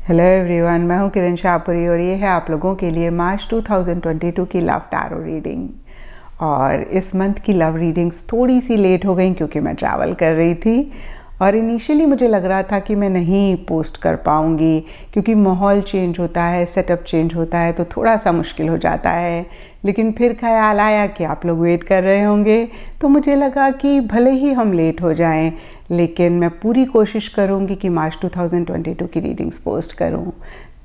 Hello everyone, मैं हूं किरण शाहपुरी और ये है आप लोगों के लिए मार्च 2022 की लव टैरो रीडिंग। और इस मंथ की लव रीडिंग्स थोड़ी सी लेट हो गई क्योंकि मैं ट्रैवल कर रही थी और इनिशियली मुझे लग रहा था कि मैं नहीं पोस्ट कर पाऊँगी क्योंकि माहौल चेंज होता है, सेटअप चेंज होता है तो थोड़ा सा मुश्किल हो जाता है। लेकिन फिर ख्याल आया कि आप लोग वेट कर रहे होंगे तो मुझे लगा कि भले ही हम लेट हो जाएं लेकिन मैं पूरी कोशिश करूंगी कि मार्च 2022 की रीडिंग्स पोस्ट करूं।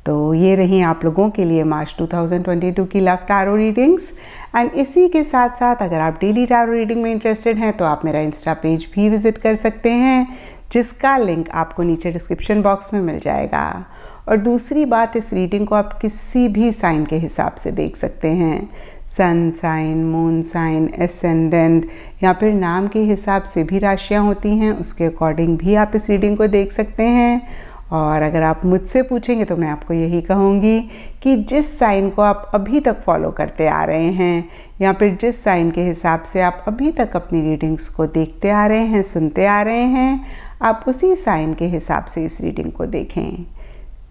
तो ये रही आप लोगों के लिए मार्च 2022 की लव टैरो रीडिंग्स। एंड इसी के साथ साथ अगर आप डेली टैरो रीडिंग में इंटरेस्टेड हैं तो आप मेरा इंस्टा पेज भी विजिट कर सकते हैं जिसका लिंक आपको नीचे डिस्क्रिप्शन बॉक्स में मिल जाएगा। और दूसरी बात, इस रीडिंग को आप किसी भी साइन के हिसाब से देख सकते हैं, sun sign, moon sign, ascendant या फिर नाम के हिसाब से भी राशियां होती हैं, उसके अकॉर्डिंग भी आप इस रीडिंग को देख सकते हैं। और अगर आप मुझसे पूछेंगे तो मैं आपको यही कहूँगी कि जिस साइन को आप अभी तक फॉलो करते आ रहे हैं या फिर जिस साइन के हिसाब से आप अभी तक अपनी रीडिंग्स को देखते आ रहे हैं, सुनते आ रहे हैं, आप उसी साइन के हिसाब से इस रीडिंग को देखें।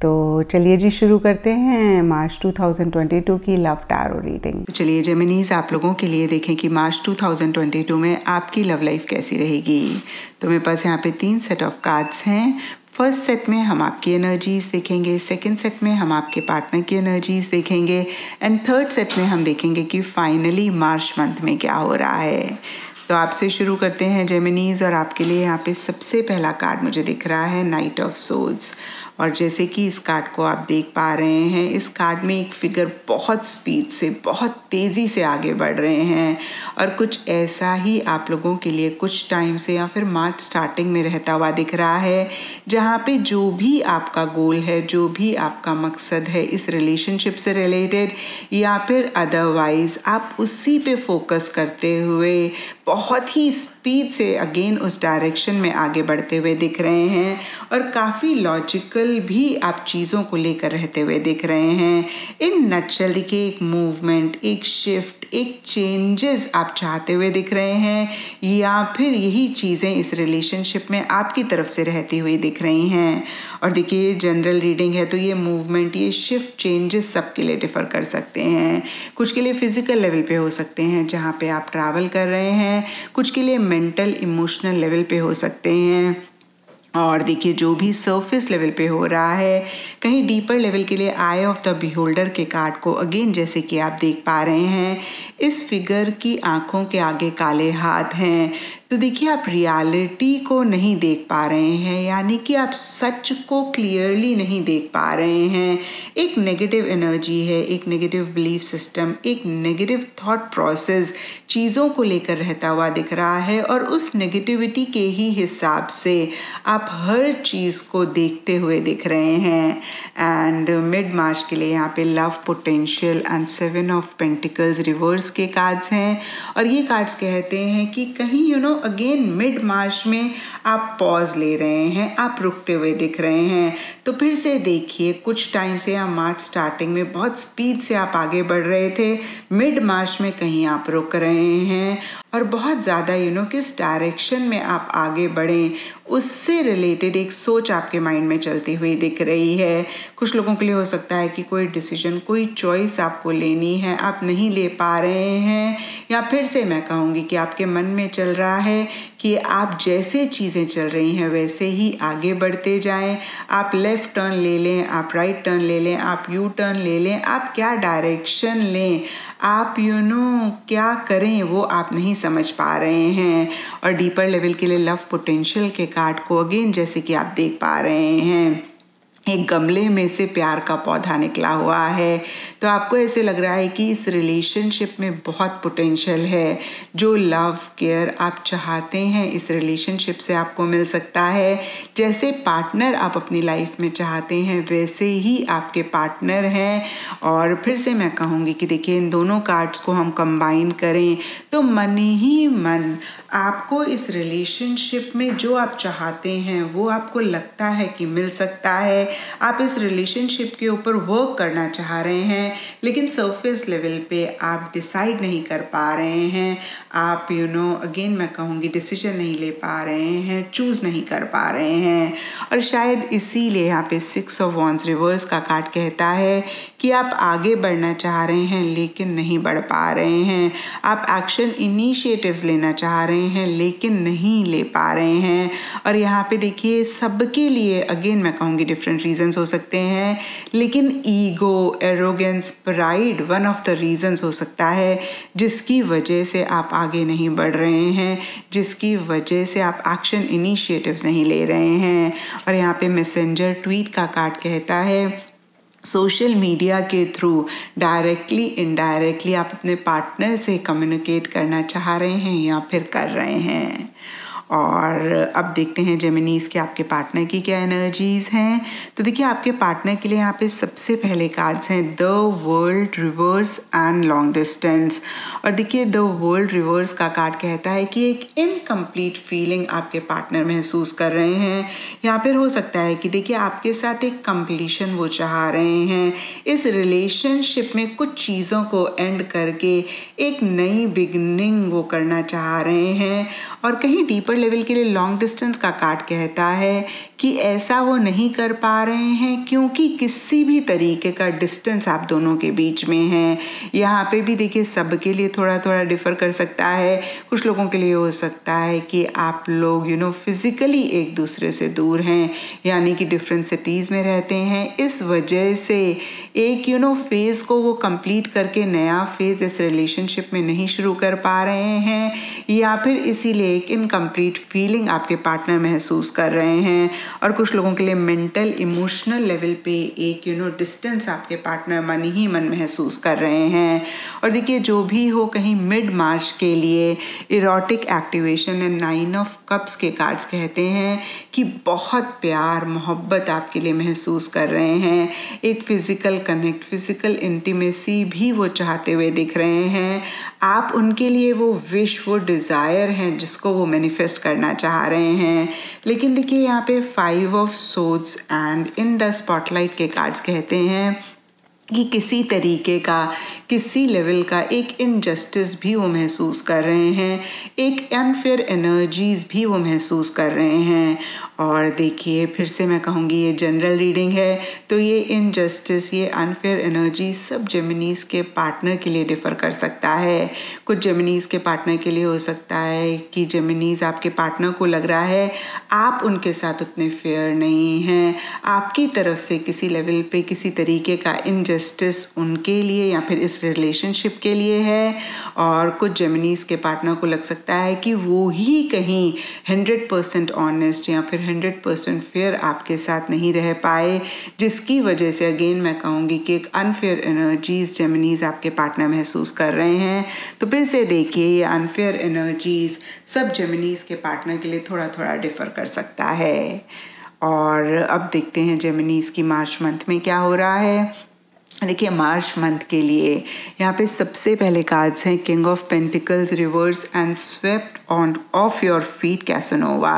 तो चलिए जी शुरू करते हैं मार्च 2022 की लव टैरो रीडिंग। तो चलिए जेमिनीज, आप लोगों के लिए देखें कि मार्च 2022 में आपकी लव लाइफ कैसी रहेगी। तो मेरे पास यहाँ पे 3 सेट ऑफ कार्ड्स हैं। फर्स्ट सेट में हम आपकी एनर्जीज देखेंगे, सेकंड सेट में हम आपके पार्टनर की एनर्जीज देखेंगे एंड थर्ड सेट में हम देखेंगे कि फाइनली मार्च मंथ में क्या हो रहा है। तो आपसे शुरू करते हैं जेमिनीज, और आपके लिए यहाँ पे सबसे पहला कार्ड मुझे दिख रहा है नाइट ऑफ सोल्स। और जैसे कि इस कार्ड को आप देख पा रहे हैं, इस कार्ड में एक फिगर बहुत स्पीड से, बहुत तेज़ी से आगे बढ़ रहे हैं और कुछ ऐसा ही आप लोगों के लिए कुछ टाइम से या फिर मार्च स्टार्टिंग में रहता हुआ दिख रहा है, जहाँ पे जो भी आपका गोल है, जो भी आपका मकसद है इस रिलेशनशिप से रिलेटेड या फिर अदरवाइज, आप उसी पे फोकस करते हुए बहुत ही स्पीड से अगेन उस डायरेक्शन में आगे बढ़ते हुए दिख रहे हैं और काफ़ी लॉजिकल भी आप चीज़ों को लेकर रहते हुए दिख रहे हैं। इन नटशेल देखिए, एक मूवमेंट, एक शिफ्ट, एक चेंजेस आप चाहते हुए दिख रहे हैं या फिर यही चीज़ें इस रिलेशनशिप में आपकी तरफ से रहती हुई दिख रही हैं। और देखिए जनरल रीडिंग है तो ये मूवमेंट, ये शिफ्ट, चेंजेस सबके लिए डिफ़र कर सकते हैं। कुछ के लिए फिजिकल लेवल पे हो सकते हैं जहाँ पे आप ट्रैवल कर रहे हैं, कुछ के लिए मेंटल इमोशनल लेवल पे हो सकते हैं। और देखिए जो भी सरफेस लेवल पे हो रहा है, कहीं डीपर लेवल के लिए आई ऑफ द बिहोल्डर के कार्ड को अगेन जैसे कि आप देख पा रहे हैं, इस फिगर की आंखों के आगे काले हाथ हैं। तो देखिए आप रियलिटी को नहीं देख पा रहे हैं, यानी कि आप सच को क्लियरली नहीं देख पा रहे हैं। एक नेगेटिव एनर्जी है, एक नेगेटिव बिलीफ सिस्टम, एक नेगेटिव थॉट प्रोसेस चीज़ों को लेकर रहता हुआ दिख रहा है और उस नेगेटिविटी के ही हिसाब से आप हर चीज़ को देखते हुए दिख रहे हैं। एंड मिड मार्च के लिए यहाँ पे love potential and 7 of pentacles reverse के कार्ड्स हैं और ये कार्ड्स कहते हैं कि कहीं अगेन मिड मार्च में आप पॉज ले रहे हैं, आप रुकते हुए दिख रहे हैं। तो फिर से देखिए, कुछ टाइम से या मार्च स्टार्टिंग में बहुत स्पीड से आप आगे बढ़ रहे थे, मिड मार्च में कहीं आप रुक रहे हैं और बहुत ज़्यादा किस डायरेक्शन में आप आगे बढ़ें उससे रिलेटेड एक सोच आपके माइंड में चलती हुई दिख रही है। कुछ लोगों के लिए हो सकता है कि कोई डिसीजन, कोई चॉइस आपको लेनी है, आप नहीं ले पा रहे हैं, या फिर से मैं कहूँगी कि आपके मन में चल रहा है कि आप जैसे चीज़ें चल रही हैं वैसे ही आगे बढ़ते जाएं। आप लेफ़्ट टर्न ले लें, आप राइट टर्न ले लें, आप यू टर्न ले लें, आप क्या डायरेक्शन लें, आप क्या करें वो आप नहीं समझ पा रहे हैं। और डीपर लेवल के लिए लव पोटेंशियल के कार्ड को अगेन जैसे कि आप देख पा रहे हैं, एक गमले में से प्यार का पौधा निकला हुआ है। तो आपको ऐसे लग रहा है कि इस रिलेशनशिप में बहुत पोटेंशियल है। जो लव केयर आप चाहते हैं इस रिलेशनशिप से आपको मिल सकता है। जैसे पार्टनर आप अपनी लाइफ में चाहते हैं वैसे ही आपके पार्टनर हैं। और फिर से मैं कहूँगी कि देखिए इन दोनों कार्ड्स को हम कंबाइन करें तो मन ही मन आपको इस रिलेशनशिप में जो आप चाहते हैं वो आपको लगता है कि मिल सकता है, आप इस रिलेशनशिप के ऊपर वर्क करना चाह रहे हैं, लेकिन सरफेस लेवल पे आप डिसाइड नहीं कर पा रहे हैं, आप अगेन मैं कहूँगी डिसीजन नहीं ले पा रहे हैं, चूज़ नहीं कर पा रहे हैं। और शायद इसीलिए यहाँ पे 6 ऑफ वॉन्ड्स रिवर्स का कार्ड कहता है कि आप आगे बढ़ना चाह रहे हैं लेकिन नहीं बढ़ पा रहे हैं, आप एक्शन इनिशिएटिव्स लेना चाह रहे हैं लेकिन नहीं ले पा रहे हैं। और यहाँ पे देखिए सबके लिए अगेन मैं कहूँगी डिफरेंट रीजंस हो सकते हैं, लेकिन ego, arrogance, pride one of the reasons हो सकता है जिसकी वजह से आप आगे नहीं बढ़ रहे हैं, जिसकी वजह से आप एक्शन इनिशिएटिव्स नहीं ले रहे हैं। और यहाँ पे मैसेंजर ट्वीट का कार्ड कहता है सोशल मीडिया के थ्रू डायरेक्टली इनडायरेक्टली आप अपने पार्टनर से कम्युनिकेट करना चाह रहे हैं या फिर कर रहे हैं। और अब देखते हैं जेमिनीज़ के आपके पार्टनर की क्या एनर्जीज़ हैं। तो देखिए आपके पार्टनर के लिए यहाँ पे सबसे पहले कार्ड्स हैं the world reverse and long distance. और देखिए द वर्ल्ड रिवर्स का कार्ड कहता है कि एक इनकम्प्लीट फीलिंग आपके पार्टनर महसूस कर रहे हैं, या फिर हो सकता है कि देखिए आपके साथ एक कंप्लीशन वो चाह रहे हैं, इस रिलेशनशिप में कुछ चीज़ों को एंड करके एक नई बिगनिंग वो करना चाह रहे हैं। और कहीं डीपर लेवल के लिए लॉन्ग डिस्टेंस का कार्ड कहता है कि ऐसा वो नहीं कर पा रहे हैं क्योंकि किसी भी तरीके का डिस्टेंस आप दोनों के बीच में है। यहाँ पे भी देखिए सबके लिए थोड़ा थोड़ा डिफर कर सकता है। कुछ लोगों के लिए हो सकता है कि आप लोग फिजिकली एक दूसरे से दूर हैं, यानी कि डिफरेंट सिटीज़ में रहते हैं, इस वजह से एक फेज़ को वो कंप्लीट करके नया फेज़ इस रिलेशनशिप में नहीं शुरू कर पा रहे हैं, या फिर इसीलिए एक इनकम्प्लीट फीलिंग आपके पार्टनर महसूस कर रहे हैं। और कुछ लोगों के लिए मेंटल इमोशनल लेवल पे एक डिस्टेंस आपके पार्टनर मन ही मन महसूस कर रहे हैं। और देखिए जो भी हो, कहीं मिड मार्च के लिए erotic activation and 9 of cups के कार्ड्स कहते हैं कि बहुत प्यार मोहब्बत आपके लिए महसूस कर रहे हैं, एक फिजिकल कनेक्ट, फिजिकल इंटीमेसी भी वो चाहते हुए दिख रहे हैं। आप उनके लिए वो विश, वो डिज़ायर हैं जिसको वो मैनिफेस्ट करना चाह रहे हैं। लेकिन देखिए यहाँ पे 5 of swords and in the spotlight के कार्ड्स कहते हैं कि किसी तरीके का, किसी लेवल का एक इनजस्टिस भी वो महसूस कर रहे हैं, एक अनफेयर एनर्जीज भी वो महसूस कर रहे हैं। और देखिए फिर से मैं कहूँगी ये जनरल रीडिंग है, तो ये इनजस्टिस, ये अनफेयर एनर्जी सब जेमिनीज़ के पार्टनर के लिए डिफ़र कर सकता है। कुछ जेमिनीज़ के पार्टनर के लिए हो सकता है कि जेमिनीज़ आपके पार्टनर को लग रहा है आप उनके साथ उतने फेयर नहीं हैं, आपकी तरफ से किसी लेवल पे किसी तरीके का इनजस्टिस उनके लिए या फिर इस रिलेशनशिप के लिए है। और कुछ जेमिनीज़ के पार्टनर को लग सकता है कि वो ही कहीं 100% ऑनेस्ट या फिर 100% फेयर आपके साथ नहीं रह पाए, जिसकी वजह से अगेन मैं कहूँगी कि एक अनफेयर एनर्जीज जेमिनीज़ आपके पार्टनर महसूस कर रहे हैं। तो फिर से देखिए ये अनफेयर एनर्जीज सब जेमिनीज़ के पार्टनर के लिए थोड़ा थोड़ा डिफर कर सकता है। और अब देखते हैं जेमिनीज़ की मार्च मंथ में क्या हो रहा है। देखिए मार्च मंथ के लिए यहाँ पे सबसे पहले कार्ड्स हैं king of pentacles reverse and swept on off your feet Casanova.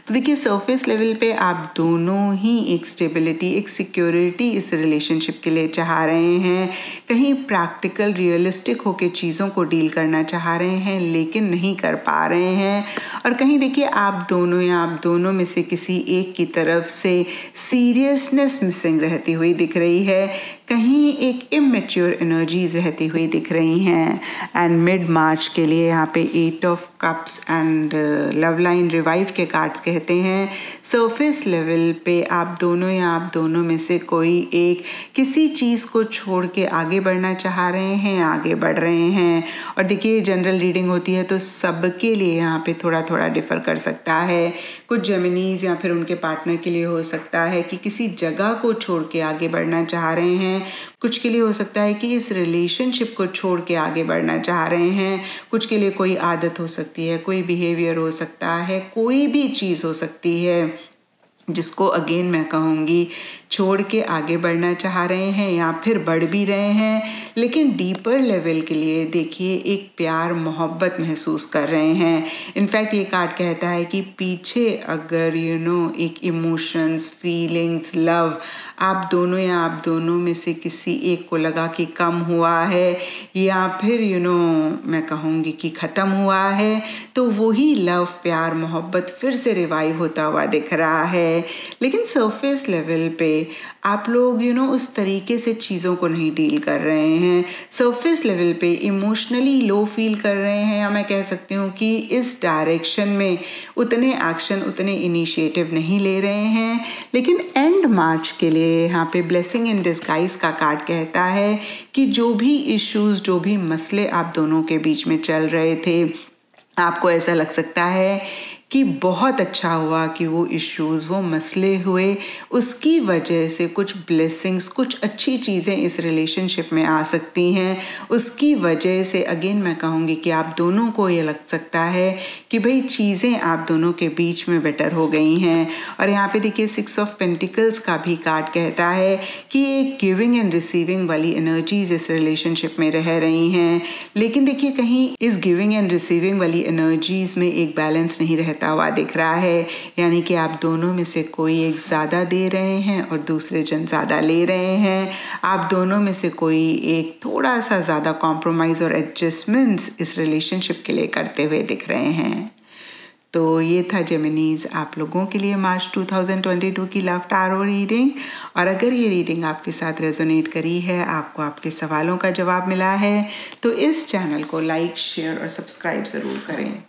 तो देखिए सरफेस लेवल पे आप दोनों ही एक स्टेबिलिटी, एक सिक्योरिटी इस रिलेशनशिप के लिए चाह रहे हैं, कहीं प्रैक्टिकल रियलिस्टिक होके चीज़ों को डील करना चाह रहे हैं लेकिन नहीं कर पा रहे हैं। और कहीं देखिए आप दोनों या आप दोनों में से किसी एक की तरफ से सीरियसनेस मिसिंग रहती हुई दिख रही है, कहीं एक इमेच्योर एनर्जीज रहती हुई दिख रही हैं। एंड मिड मार्च के लिए यहाँ पे 8 of cups and love line revive के कार्ड्स कहते हैं सरफेस लेवल पे आप दोनों या आप दोनों में से कोई एक किसी चीज़ को छोड़ के आगे बढ़ना चाह रहे हैं, आगे बढ़ रहे हैं। और देखिए जनरल रीडिंग होती है तो सबके लिए यहाँ पे थोड़ा थोड़ा डिफर कर सकता है। कुछ जेमिनीज या फिर उनके पार्टनर के लिए हो सकता है कि किसी जगह को छोड़ के आगे बढ़ना चाह रहे हैं, कुछ के लिए हो सकता है कि इस रिलेशनशिप को छोड़ के आगे बढ़ना चाह रहे हैं, कुछ के लिए कोई आदत हो सकती है, कोई बिहेवियर हो सकता है, कोई भी चीज़ हो सकती है जिसको अगेन मैं कहूँगी छोड़ के आगे बढ़ना चाह रहे हैं या फिर बढ़ भी रहे हैं, लेकिन डीपर लेवल के लिए देखिए एक प्यार मोहब्बत महसूस कर रहे हैं। इनफैक्ट ये कार्ड कहता है कि पीछे अगर एक इमोशंस, फीलिंग्स, लव आप दोनों या आप दोनों में से किसी एक को लगा कि कम हुआ है या फिर मैं कहूँगी कि ख़त्म हुआ है, तो वही लव, प्यार, मोहब्बत फिर से रिवाइव होता हुआ दिख रहा है। लेकिन सरफेस लेवल पे आप लोग उस तरीके से चीज़ों को नहीं डील कर रहे हैं। सरफेस लेवल पे इमोशनली लो फील कर रहे हैं, या मैं कह सकती हूँ कि इस डायरेक्शन में उतने एक्शन, उतने इनिशिएटिव नहीं ले रहे हैं। लेकिन एंड मार्च के लिए यहाँ पे ब्लेसिंग इन डिस्गाइज का कार्ड कहता है कि जो भी इश्यूज, जो भी मसले आप दोनों के बीच में चल रहे थे, आपको ऐसा लग सकता है कि बहुत अच्छा हुआ कि वो इश्यूज़, वो मसले हुए, उसकी वजह से कुछ ब्लेसिंग्स, कुछ अच्छी चीज़ें इस रिलेशनशिप में आ सकती हैं। उसकी वजह से अगेन मैं कहूँगी कि आप दोनों को ये लग सकता है कि भाई चीज़ें आप दोनों के बीच में बेटर हो गई हैं। और यहाँ पे देखिए 6 ऑफ पेंटिकल्स का भी कार्ड कहता है कि एक गिविंग एंड रिसीविंग वाली एनर्जीज इस रिलेशनशिप में रह रही हैं। लेकिन देखिए कहीं इस गिविंग एंड रिसीविंग वाली एनर्जीज में एक बैलेंस नहीं रहता हुआ दिख रहा है, यानी कि आप दोनों में से कोई एक ज़्यादा दे रहे हैं और दूसरे जन ज़्यादा ले रहे हैं। आप दोनों में से कोई एक थोड़ा सा ज़्यादा कॉम्प्रोमाइज़ और एडजस्टमेंट्स इस रिलेशनशिप के लिए करते हुए दिख रहे हैं। तो ये था जेमिनीज आप लोगों के लिए मार्च 2022 की लव टैरो रीडिंग। और अगर ये रीडिंग आपके साथ रेजोनेट करी है, आपको आपके सवालों का जवाब मिला है, तो इस चैनल को लाइक, शेयर और सब्सक्राइब ज़रूर करें।